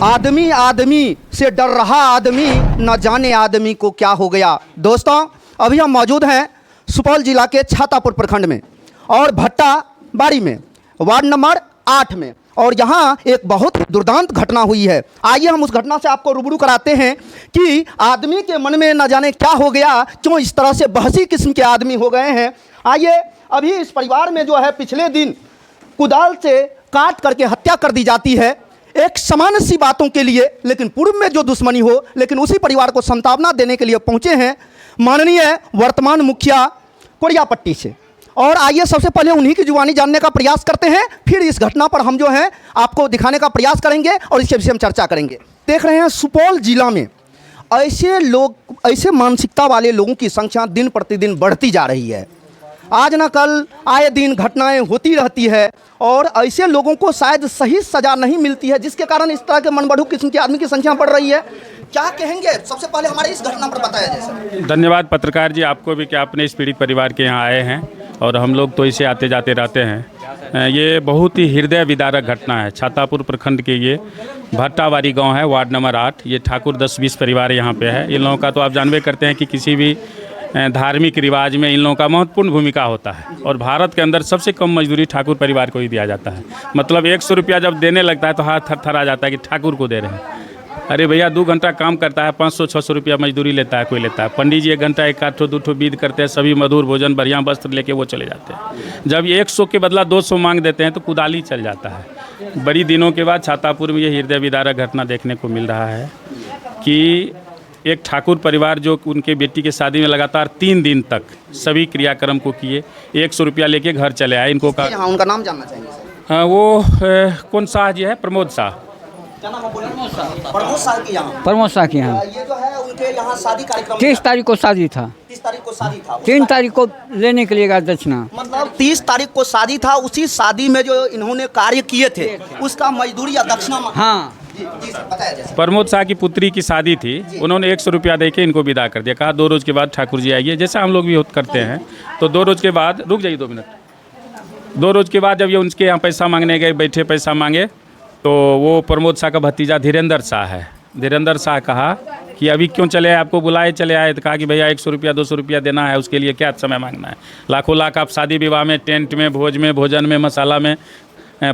आदमी आदमी से डर रहा आदमी, न जाने आदमी को क्या हो गया। दोस्तों, अभी हम मौजूद हैं सुपौल जिला के छातापुर प्रखंड में और भट्टा बाड़ी में, वार्ड नंबर 8 में, और यहाँ एक बहुत दुर्दांत घटना हुई है। आइए हम उस घटना से आपको रूबरू कराते हैं कि आदमी के मन में न जाने क्या हो गया, क्यों इस तरह से बहसी किस्म के आदमी हो गए हैं। आइए, अभी इस परिवार में जो है पिछले दिन कुदाल से काट करके हत्या कर दी जाती है, एक सामान्य सी बातों के लिए, लेकिन पूर्व में जो दुश्मनी हो, लेकिन उसी परिवार को सांत्वना देने के लिए पहुंचे हैं माननीय वर्तमान मुखिया कोड़ियापट्टी से। और आइए सबसे पहले उन्हीं की जुबानी जानने का प्रयास करते हैं, फिर इस घटना पर हम जो है आपको दिखाने का प्रयास करेंगे और इसके विषय में चर्चा करेंगे। देख रहे हैं सुपौल जिला में ऐसे लोग, ऐसे मानसिकता वाले लोगों की संख्या दिन प्रतिदिन बढ़ती जा रही है। आज न कल आए दिन घटनाएं होती रहती है और ऐसे लोगों को शायद सही सज़ा नहीं मिलती है, जिसके कारण इस तरह के मनबढ़ू किस्म के आदमी की संख्या बढ़ रही है। क्या कहेंगे सबसे पहले हमारे इस घटना पर बताया जाए सर। धन्यवाद पत्रकार जी, आपको भी कि आपने इस पीड़ित परिवार के यहाँ आए हैं, और हम लोग तो इसे आते जाते रहते हैं। ये बहुत ही हृदय विदारक घटना है। छातापुर प्रखंड के ये भट्टाबाड़ी गांव है, वार्ड नंबर 8। ये ठाकुर 10-20 परिवार यहाँ पे है। इन लोगों का तो आप जानबे करते हैं कि किसी भी धार्मिक रिवाज में इन लोगों का महत्वपूर्ण भूमिका होता है, और भारत के अंदर सबसे कम मजदूरी ठाकुर परिवार को ही दिया जाता है। मतलब 100 रुपया जब देने लगता है तो हाथ थर आ जाता है कि ठाकुर को दे रहे हैं। अरे भैया, 2 घंटा काम करता है, 500-600 रुपया मजदूरी लेता है, कोई लेता है। पंडित जी 1 घंटा 1 आध 2 बीत करते हैं, सभी मधुर भोजन बढ़िया वस्त्र लेके वो चले जाते हैं। जब ये 100 के बदला 200 मांग देते हैं तो कुदाली चल जाता है। बड़ी दिनों के बाद छातापुर में ये हृदय विदारक घटना देखने को मिल रहा है कि एक ठाकुर परिवार जो उनके बेटी के शादी में लगातार 3 दिन तक सभी क्रियाक्रम को किए, 100 रुपया लेके घर चले आए। इनको का हाँ, उनका नाम जानना चाहेंगे सर। वो कौन शाह जी है? प्रमोद शाह। क्या नाम है? प्रमोद शाह की यहाँ। प्रमोद शाह के यहाँ ये जो है उनके यहाँ शादी कार्यक्रम 30 तारीख को शादी था। 30 तारीख को शादी था। 3 तारीख को लेने के लिए गया दक्षिणा। मतलब 30 तारीख को शादी था, उसी शादी में जो इन्होंने कार्य किए थे उसका मजदूरी या दक्षिणा। हाँ, जी सर, बताया जाए। प्रमोद शाह की पुत्री की शादी थी, उन्होंने 100 रुपया दे के इनको विदा कर दिया। कहा 2 रोज़ के बाद ठाकुर जी आइए, जैसा हम लोग भी करते हैं। तो 2 रोज़ के बाद, रुक जाइए 2 मिनट, 2 रोज़ के बाद जब ये उनके यहाँ पैसा मांगने गए, बैठे पैसा मांगे, तो वो प्रमोद शाह का भतीजा धीरेन्द्र शाह है। धीरेन्द्र शाह कहा कि अभी क्यों चले आए, आपको बुलाए चले आए। तो कहा कि भैया 100 रुपया 200 रुपया देना है, उसके लिए क्या समय मांगना है। लाखों लाख आप शादी विवाह में, टेंट में, भोज में, भोजन में, मसाला में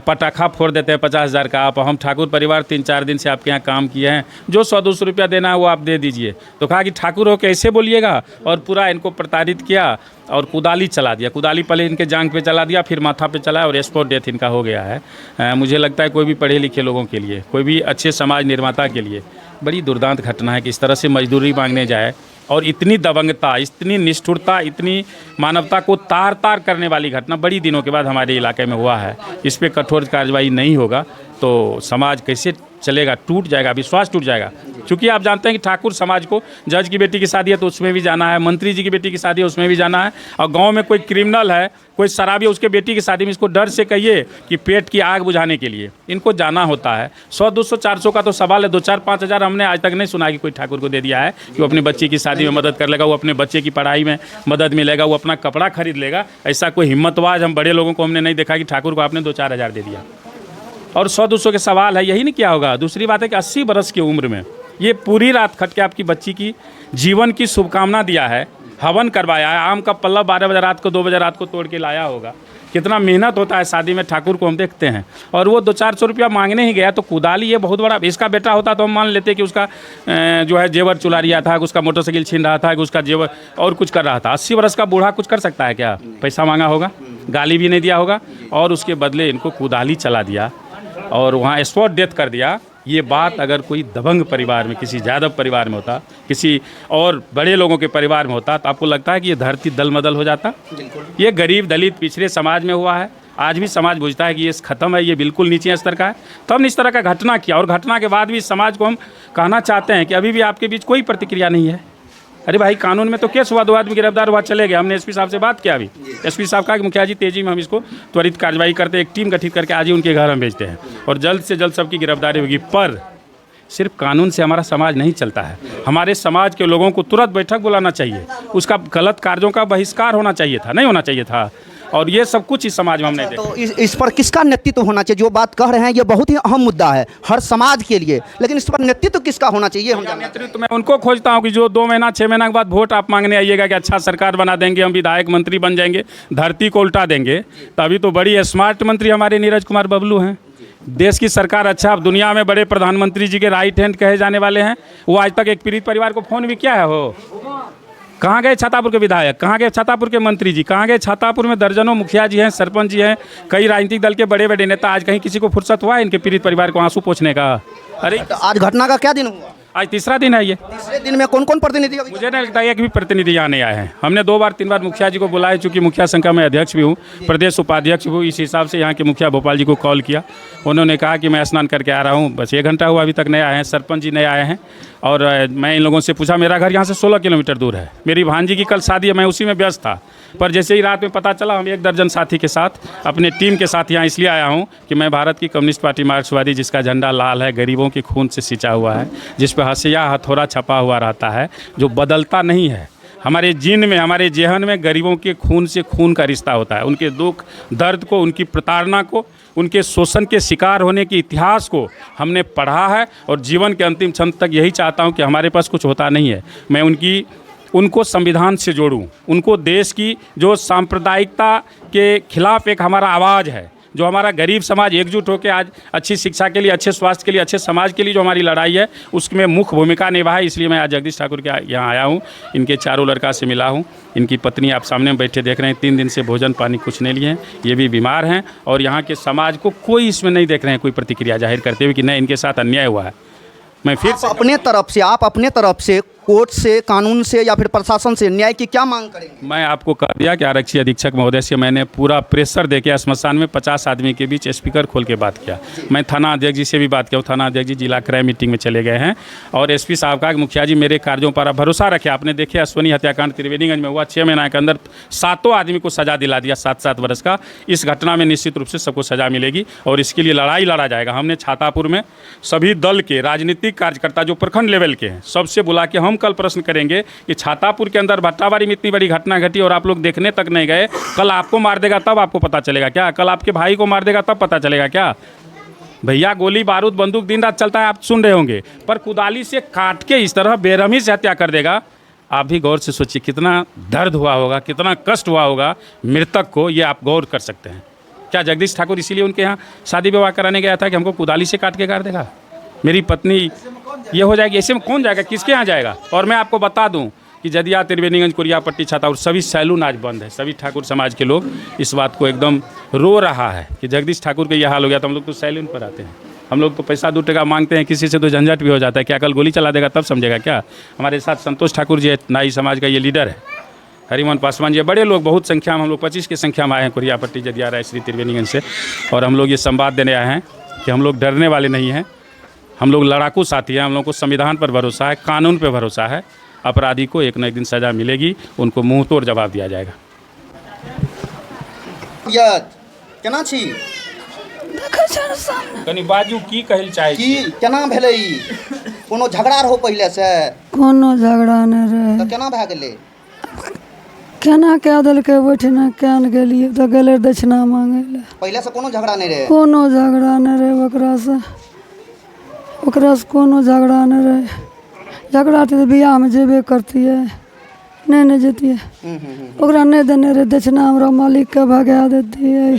पटाखा फोड़ देते हैं 50,000 का। आप, हम ठाकुर परिवार 3-4 दिन से आपके यहाँ काम किए हैं, जो 100-200 रुपया देना है वो आप दे दीजिए। तो कहा कि ठाकुर हो कैसे बोलिएगा, और पूरा इनको प्रताड़ित किया और कुदाली चला दिया। कुदाली पहले इनके जांघ पे चला दिया, फिर माथा पे चला, और स्पॉट डेथ इनका हो गया है। मुझे लगता है कोई भी पढ़े लिखे लोगों के लिए, कोई भी अच्छे समाज निर्माता के लिए बड़ी दुर्दांत घटना है कि इस तरह से मजदूरी मांगने जाए, और इतनी दबंगता, इतनी निष्ठुरता, इतनी मानवता को तार तार करने वाली घटना बड़ी दिनों के बाद हमारे इलाके में हुआ है। इस पर कठोर कार्रवाई नहीं होगा तो समाज कैसे चलेगा, टूट जाएगा, विश्वास टूट जाएगा। क्योंकि आप जानते हैं कि ठाकुर समाज को जज की बेटी की शादी है तो उसमें भी जाना है, मंत्री जी की बेटी की शादी है उसमें भी जाना है, और गांव में कोई क्रिमिनल है, कोई शराबी है, उसके बेटी की शादी में इसको डर से कहिए कि पेट की आग बुझाने के लिए इनको जाना होता है। 100-200-400 का तो सवाल है, 2-4-5 हज़ार हमने आज तक नहीं सुना कि कोई ठाकुर को दे दिया है कि वो अपनी बच्ची की शादी में मदद कर लेगा, वो अपने बच्चे की पढ़ाई में मदद मिलेगा, वो अपना कपड़ा खरीद लेगा। ऐसा कोई हिम्मतवाज हम बड़े लोगों को हमने नहीं देखा कि ठाकुर को आपने 2-4 हज़ार दे दिया। और 100-200 के सवाल है, यही नहीं क्या होगा। दूसरी बात है कि 80 बरस की उम्र में ये पूरी रात खट के आपकी बच्ची की जीवन की शुभकामना दिया है, हवन करवाया है, आम का पल्ला 12 बजे रात को, 2 बजे रात को तोड़ के लाया होगा। कितना मेहनत होता है शादी में, ठाकुर को हम देखते हैं। और वो 200-400 रुपया मांगने ही गया तो कुदाली, ये बहुत बड़ा। इसका बेटा होता तो हम मान लेते कि उसका जो है जेवर चुरा रिया था, उसका मोटरसाइकिल छीन रहा था, कि उसका जेवर और कुछ कर रहा था। 80 बरस का बूढ़ा कुछ कर सकता है क्या? पैसा मांगा होगा, गाली भी नहीं दिया होगा, और उसके बदले इनको कुदाली चला दिया और वहाँ स्पॉट डेथ कर दिया। ये बात अगर कोई दबंग परिवार में, किसी यादव परिवार में होता, किसी और बड़े लोगों के परिवार में होता, तो आपको लगता है कि ये धरती दलमदल हो जाता? ये गरीब, दलित, पिछड़े समाज में हुआ है। आज भी समाज बुझता है कि ये ख़त्म है, ये बिल्कुल नीचे स्तर का है। तो हमने इस तरह का घटना किया, और घटना के बाद भी समाज को हम कहना चाहते हैं कि अभी भी आपके बीच कोई प्रतिक्रिया नहीं है। अरे भाई, कानून में तो केस हुआ, 2 आदमी गिरफ्तार हुआ, चले गए। हमने एसपी साहब से बात किया, अभी एसपी साहब कहा कि मुखिया जी तेजी में हम इसको त्वरित कार्रवाई करते हैं, एक टीम गठित करके आज ही उनके घर हम भेजते हैं, और जल्द से जल्द सबकी गिरफ्तारी होगी। पर सिर्फ कानून से हमारा समाज नहीं चलता है। हमारे समाज के लोगों को तुरंत बैठक बुलाना चाहिए, उसका गलत कार्यों का बहिष्कार होना चाहिए था, नहीं होना चाहिए था। और ये सब कुछ इस समाज में हमने देखा। तो इस पर किसका नेतृत्व होना चाहिए? जो बात कह रहे हैं ये बहुत ही अहम मुद्दा है हर समाज के लिए, लेकिन इस पर नेतृत्व किसका होना चाहिए हम जानना नेतृत्व मैं उनको खोजता हूँ कि जो 2 महीना 6 महीना के बाद वोट आप मांगने आइएगा कि अच्छा सरकार बना देंगे, हम विधायक मंत्री बन जाएंगे, धरती को उल्टा देंगे। तभी तो बड़ी स्मार्ट मंत्री हमारे नीरज कुमार बबलू हैं। देश की सरकार अच्छा, अब दुनिया में बड़े प्रधानमंत्री जी के राइट हैंड कहे जाने वाले हैं। वो आज तक एक पीड़ित परिवार को फ़ोन भी किया है। हो कहाँ गए छातापुर के विधायक, कहाँ गए छातापुर के मंत्री जी, कहाँ गए? छातापुर में दर्जनों मुखिया जी हैं, सरपंच जी हैं, कई राजनीतिक दल के बड़े बड़े नेता। आज कहीं किसी को फुर्सत हुआ है इनके पीड़ित परिवार को आंसू पोंछने का? अरे तो आज घटना का क्या दिन हुआ? आज तीसरा दिन है ये। तीसरे दिन में कौन कौन प्रतिनिधि अभी? मुझे नहीं लगता एक भी प्रतिनिधि यहाँ नहीं आए हैं। हमने 2 बार 3 बार मुखिया जी को बुलाया, चूँकि मुखिया संघ का मैं अध्यक्ष भी हूँ, प्रदेश उपाध्यक्ष भी हूँ। इस हिसाब से यहाँ के मुखिया भोपाल जी को कॉल किया, उन्होंने कहा कि मैं स्नान करके आ रहा हूँ, बस 1 घंटा हुआ, अभी तक नहीं आए हैं। सरपंच जी नहीं आए हैं। और मैं इन लोगों से पूछा, मेरा घर यहाँ से 16 किलोमीटर दूर है, मेरी भांजी की कल शादी है, मैं उसी में व्यस्त था। पर जैसे ही रात में पता चला, हम 1 दर्जन साथी के साथ अपने टीम के साथ यहाँ इसलिए आया हूँ कि मैं भारत की कम्युनिस्ट पार्टी मार्क्सवादी, जिसका झंडा लाल है, गरीबों के खून से सिंचा हुआ है, जिस पर हसिया हथौड़ा छपा हुआ रहता है, जो बदलता नहीं है। हमारे जीन में, हमारे जेहन में गरीबों के खून से खून का रिश्ता होता है। उनके दुख दर्द को, उनकी प्रताड़ना को, उनके शोषण के शिकार होने के इतिहास को हमने पढ़ा है और जीवन के अंतिम क्षण तक यही चाहता हूं कि हमारे पास कुछ होता नहीं है, मैं उनको संविधान से जोड़ूं, उनको देश की जो सांप्रदायिकता के खिलाफ एक हमारा आवाज़ है, जो हमारा गरीब समाज एकजुट होकर आज अच्छी शिक्षा के लिए, अच्छे स्वास्थ्य के लिए, अच्छे समाज के लिए जो हमारी लड़ाई है, उसमें मुख्य भूमिका निभाए। इसलिए मैं आज जगदीश ठाकुर के यहाँ आया हूँ, इनके चारों लड़का से मिला हूँ। इनकी पत्नी आप सामने बैठे देख रहे हैं, 3 दिन से भोजन पानी कुछ नहीं लिए हैं, ये भी बीमार हैं। और यहाँ के समाज को कोई इसमें नहीं देख रहे हैं कोई प्रतिक्रिया जाहिर करते हुए कि नहीं, इनके साथ अन्याय हुआ है। मैं फिर आप अपने तरफ से कोर्ट से, कानून से या फिर प्रशासन से न्याय की क्या मांग करेंगे? मैं आपको कह दिया कि आरक्षी अधीक्षक महोदय से मैंने पूरा प्रेशर देके स्मशान में 50 आदमी के बीच स्पीकर खोल के बात किया। मैं थाना अध्यक्ष जी से भी बात किया, थाना अध्यक्ष जी जिला क्रय मीटिंग में चले गए हैं। और एसपी साहब का मुखिया जी मेरे कार्यों पर भरोसा रखे। आपने देखे अश्वनी हत्याकांड त्रिवेणीगंज में हुआ, 6 महीने के अंदर 7 आदमी को सजा दिला दिया, 7-7 वर्ष का। इस घटना में निश्चित रूप से सबको सजा मिलेगी और इसके लिए लड़ाई लड़ा जाएगा। हमने छातापुर में सभी दल के राजनीतिक कार्यकर्ता जो प्रखंड लेवल के हैं, सबसे बुला के हम कल प्रश्न करेंगे कि छातापुर के अंदर भट्टाबाड़ी में इतनी बड़ी घटना घटी और आप लोग देखने तक नहीं गए। कल आपको मार देगा तब आपको पता चलेगा क्या? कल आपके भाई को मार देगा तब पता चलेगा क्या? भैया गोली बारूद बंदूक दिन रात चलता है, आप सुन रहे होंगे, पर कुदाली से काट के इस तरह बेरहमी से हत्या कर देगा। आप भी गौर से सोचिए कितना दर्द हुआ होगा, कितना कष्ट हुआ होगा मृतक को, ये आप गौर कर सकते हैं। क्या जगदीश ठाकुर इसीलिए उनके यहाँ शादी विवाह कराने गया था कि हमको कुदाली से काट के काट देगा? मेरी पत्नी ये हो जाएगी, ऐसे में कौन जाएगा, किसके यहाँ जाएगा? और मैं आपको बता दूं कि जदिया त्रिवेणीगंज कुरियापट्टी छातापुर सभी सैलून आज बंद है। सभी ठाकुर समाज के लोग इस बात को एकदम रो रहा है कि जगदीश ठाकुर का यह हाल हो गया। तो हम लोग तो सैलून पर आते हैं, हम लोग तो पैसा 2 टका मांगते हैं, किसी से तो झंझट भी हो जाता है। क्या कल गोली चला देगा तब समझेगा क्या? हमारे साथ संतोष ठाकुर जी है, नाई समाज का ये लीडर है, हरिमोहन पासवान जी, बड़े लोग, बहुत संख्या में, हम लोग 25 की संख्या में आए हैं कुरियापट्टी जदिया राय श्री त्रिवेणीगंज से। और हम लोग ये संवाद देने आए हैं कि हम लोग डरने वाले नहीं हैं, हम लोग लड़ाकू साथी हैं। हम लोग को संविधान पर भरोसा है, कानून पर भरोसा है। अपराधी को एक न एक दिन सजा मिलेगी, उनको मुंह तोड़ जवाब दिया जाएगा। केना छी? कनी बाजू की कहल चाहे की केना भेलै? कोनो झगड़ा रहो पहले से? कोनो झगड़ा नहीं रहे। तो केना भए गेलै? केना कह देलकै बैठना केन गेलिए तो गेले दक्षिणा मांगे ले। पहले से कोनो झगड़ा नहीं रहे? कोनो झगड़ा नहीं रहे ओकरा से कोनो झगड़ा नहीं रहे। झगड़ा तो बियाह में जेबे करतिए, नहीं जतिए। ओकरा नहीं देने रहे दक्षिणा, हमरा मालिक के भगा देतिए।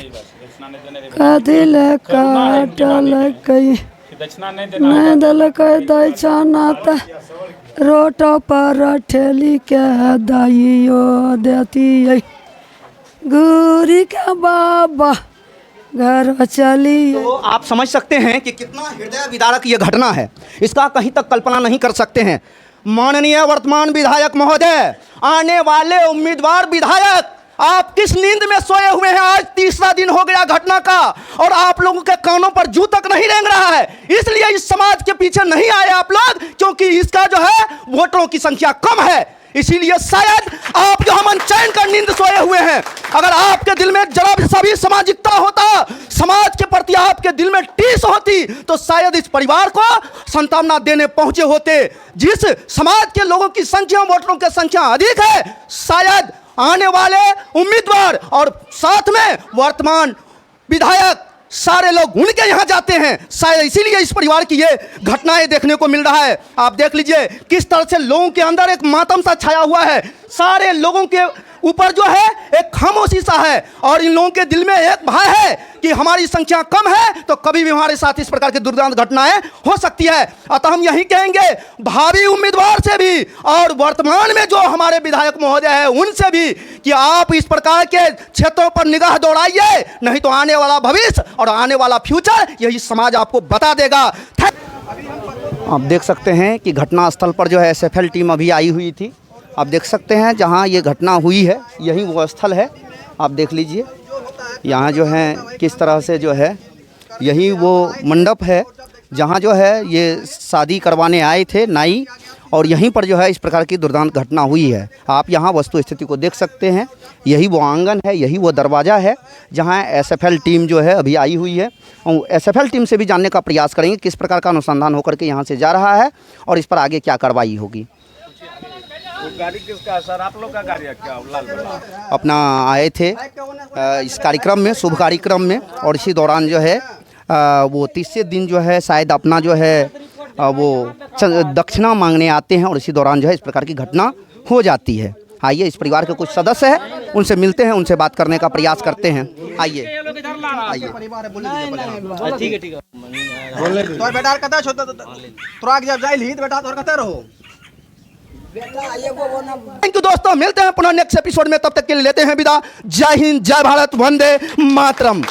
कथी ले काटलकै नहीं देलकै दक्षिणा त रोड पर ठेली के दाइयो देतिए। गुरी के बाबा घर चली। तो आप समझ सकते हैं कि कितना हृदय विदारक ये घटना है, इसका कहीं तक कल्पना नहीं कर सकते हैं। माननीय वर्तमान विधायक महोदय, आने वाले उम्मीदवार विधायक, आप किस नींद में सोए हुए हैं? आज तीसरा दिन हो गया घटना का और आप लोगों के कानों पर जू तक नहीं रेंग रहा है। इसलिए इस समाज के पीछे नहीं आए आप लोग, क्योंकि इसका जो है वोटरों की संख्या कम है। इसीलिए शायद आप जो हम चैन कर नींद सोए हुए हैं, अगर आपके दिल में जरा भी सभी सामाजिकता होता, समाज के प्रति आपके दिल में टीस होती, तो शायद इस परिवार को सांत्वना देने पहुंचे होते। जिस समाज के लोगों की संख्या, वोटरों की संख्या अधिक है, शायद आने वाले उम्मीदवार और साथ में वर्तमान विधायक सारे लोग उनके यहाँ जाते हैं। शायद इसीलिए इस परिवार की ये घटनाएं देखने को मिल रहा है। आप देख लीजिए किस तरह से लोगों के अंदर एक मातम सा छाया हुआ है। सारे लोगों के ऊपर जो है एक खामोशी सा है और इन लोगों के दिल में एक भय है कि हमारी संख्या कम है तो कभी भी हमारे साथ इस प्रकार की दुर्दांत घटनाएं हो सकती है। अतः हम यही कहेंगे भावी उम्मीदवार से भी और वर्तमान में जो हमारे विधायक महोदय है उनसे भी कि आप इस प्रकार के क्षेत्रों पर निगाह दौड़ाइए, नहीं तो आने वाला भविष्य और आने वाला फ्यूचर यही समाज आपको बता देगा। आप देख सकते हैं कि घटना स्थल पर जो है SFL टीम अभी आई हुई थी। आप देख सकते हैं जहां ये घटना हुई है यही वो स्थल है। आप देख लीजिए यहाँ जो है किस तरह से जो है यही वो मंडप है जहां जो है ये शादी करवाने आए थे नाई, और यहीं पर जो है इस प्रकार की दुर्दांत घटना हुई है। आप यहाँ वस्तु स्थिति को देख सकते हैं। यही वो आंगन है, यही वो दरवाज़ा है जहाँ SFL टीम जो है अभी आई हुई है। और SFL टीम से भी जानने का प्रयास करेंगे किस प्रकार का अनुसंधान होकर के यहाँ से जा रहा है और इस पर आगे क्या कार्रवाई होगी। गाड़ी किसका सर? आप लोग का गाड़ी है क्या? अपना आए थे इस कार्यक्रम में, शुभ कार्यक्रम में, और इसी दौरान जो है वो 30 दिन जो है शायद अपना जो है वो दक्षिणा मांगने आते हैं और इसी दौरान जो है इस प्रकार की घटना हो जाती है। आइए इस परिवार के कुछ सदस्य हैं उनसे मिलते हैं, उनसे बात करने का प्रयास करते हैं। आइए ठीक है तो बेटा कता छोटा तोरा जब जाइली तो बेटा तोर कता रहो। थैंक यू दोस्तों, मिलते हैं पुनः नेक्स्ट एपिसोड में। तब तक के लिए लेते हैं विदा। जय हिंद, जय भारत, वंदे मातरम।